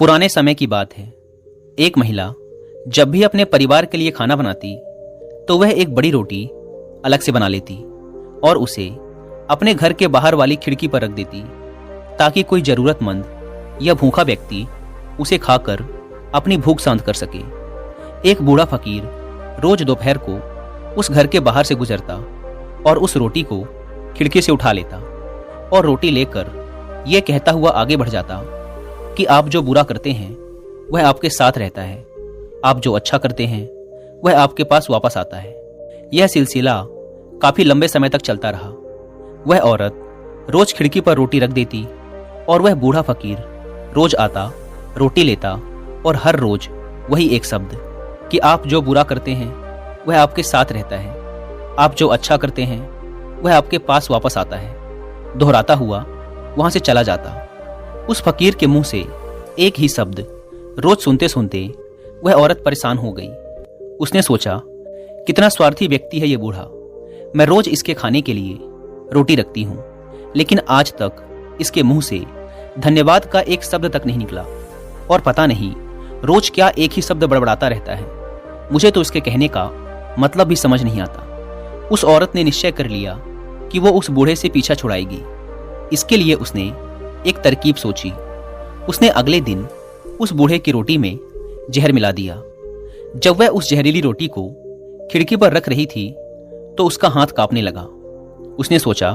पुराने समय की बात है। एक महिला जब भी अपने परिवार के लिए खाना बनाती तो वह एक बड़ी रोटी अलग से बना लेती और उसे अपने घर के बाहर वाली खिड़की पर रख देती ताकि कोई जरूरतमंद या भूखा व्यक्ति उसे खाकर अपनी भूख शांत कर सके। एक बूढ़ा फकीर रोज दोपहर को उस घर के बाहर से गुजरता और उस रोटी को खिड़की से उठा लेता और रोटी लेकर यह कहता हुआ आगे बढ़ जाता कि आप जो बुरा करते हैं वह आपके साथ रहता है, आप जो अच्छा करते हैं वह आपके पास वापस आता है। यह सिलसिला काफी लंबे समय तक चलता रहा। वह औरत रोज खिड़की पर रोटी रख देती और वह बूढ़ा फकीर रोज आता, रोटी लेता और हर रोज वही एक शब्द कि आप जो बुरा करते हैं वह आपके साथ रहता है, आप जो अच्छा करते हैं वह आपके पास वापस आता है, दोहराता हुआ वहां से चला जाता। उस फकीर के मुंह से एक ही शब्द रोज सुनते सुनते वह औरत परेशान हो गई। उसने सोचा, कितना स्वार्थी व्यक्ति है ये बूढ़ा। मैं रोज इसके खाने के लिए रोटी रखती हूं, लेकिन आज तक इसके मुंह से धन्यवाद का एक शब्द तक नहीं निकला और पता नहीं रोज क्या एक ही शब्द बड़बड़ाता रहता है। मुझे तो इसके कहने का मतलब भी समझ नहीं आता। उस औरत ने निश्चय कर लिया कि वो उस बूढ़े से पीछा छुड़ाएगी। इसके लिए उसने एक तरकीब सोची। उसने अगले दिन उस बूढ़े की रोटी में जहर मिला दिया। जब वह उस जहरीली रोटी को खिड़की पर रख रही थी तो उसका हाथ कांपने लगा। उसने सोचा,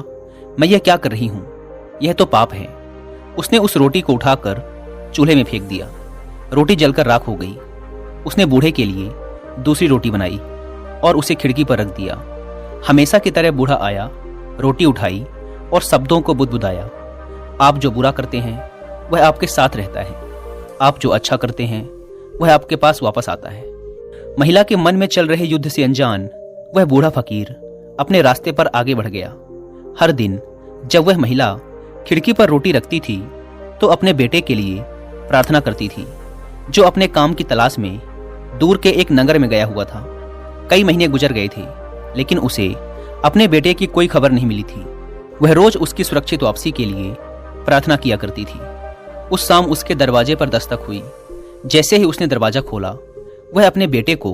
मैं यह क्या कर रही हूं, यह तो पाप है। उसने उस रोटी को उठाकर चूल्हे में फेंक दिया। रोटी जलकर राख हो गई। उसने बूढ़े के लिए दूसरी रोटी बनाई और उसे खिड़की पर रख दिया। हमेशा की तरह बूढ़ा आया, रोटी उठाई और शब्दों को बुदबुदाया, आप जो बुरा करते हैं वह आपके साथ रहता है, आप जो अच्छा करते हैं वह आपके पास वापस आता है। महिला के मन में चल रहे युद्ध से अनजान वह बूढ़ा फकीर अपने रास्ते पर आगे बढ़ गया। हर दिन जब वह महिला खिड़की पर रोटी रखती थी तो अपने बेटे के लिए प्रार्थना करती थी, जो अपने काम की तलाश में दूर के एक नगर में गया हुआ था। कई महीने गुजर गए थे, लेकिन उसे अपने बेटे की कोई खबर नहीं मिली थी। वह रोज उसकी सुरक्षित वापसी के लिए प्रार्थना किया करती थी। उस शाम उसके दरवाजे पर दस्तक हुई। जैसे ही उसने दरवाजा खोला, वह अपने बेटे को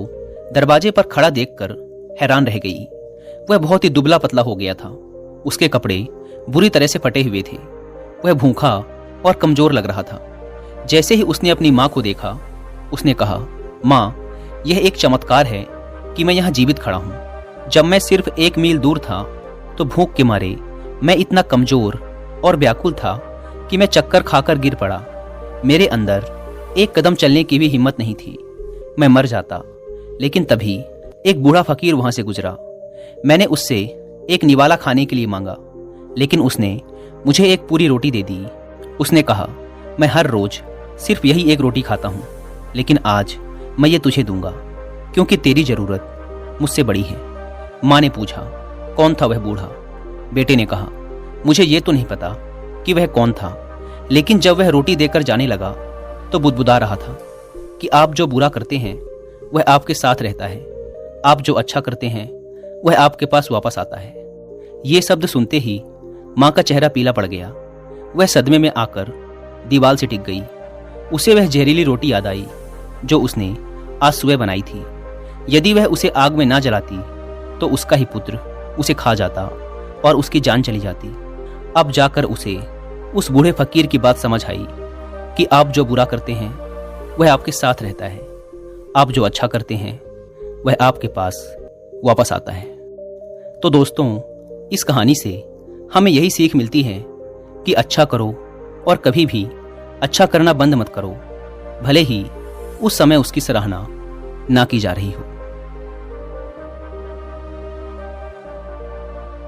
दरवाजे पर खड़ा देखकर हैरान रह गई। वह बहुत ही दुबला पतला हो गया था। उसके कपड़े बुरी तरह से फटे हुए थे। वह भूखा और कमजोर लग रहा था। जैसे ही उसने अपनी माँ को देखा, उसने कहा, माँ, यह एक चमत्कार है कि मैं यहाँ जीवित खड़ा हूँ। जब मैं सिर्फ 1 मील दूर था तो भूख के मारे मैं इतना कमजोर और व्याकुल था कि मैं चक्कर खाकर गिर पड़ा। मेरे अंदर एक कदम चलने की भी हिम्मत नहीं थी। मैं मर जाता। लेकिन तभी एक बूढ़ा फकीर वहां से गुजरा। मैंने उससे एक निवाला खाने के लिए मांगा, लेकिन उसने मुझे एक पूरी रोटी दे दी। उसने कहा, मैं हर रोज सिर्फ यही एक रोटी खाता हूँ, लेकिन आज मैं ये तुझे दूंगा क्योंकि तेरी जरूरत मुझसे बड़ी है। माँ ने पूछा, कौन था वह बूढ़ा? बेटे ने कहा, मुझे ये तो नहीं पता कि वह कौन था, लेकिन जब वह रोटी देकर जाने लगा तो बुदबुदा रहा था कि आप जो बुरा करते हैं वह आपके साथ रहता है, आप जो अच्छा करते हैं वह आपके पास वापस आता है। ये शब्द सुनते ही माँ का चेहरा पीला पड़ गया। वह सदमे में आकर दीवार से टिक गई। उसे वह जहरीली रोटी याद आई जो उसने आज सुबह बनाई थी। यदि वह उसे आग में ना जलाती तो उसका ही पुत्र उसे खा जाता और उसकी जान चली जाती। अब जाकर उसे उस बूढ़े फकीर की बात समझ आई कि आप जो बुरा करते हैं वह आपके साथ रहता है, आप जो अच्छा करते हैं वह आपके पास वापस आता है। तो दोस्तों, इस कहानी से हमें यही सीख मिलती है कि अच्छा करो और कभी भी अच्छा करना बंद मत करो, भले ही उस समय उसकी सराहना ना की जा रही हो।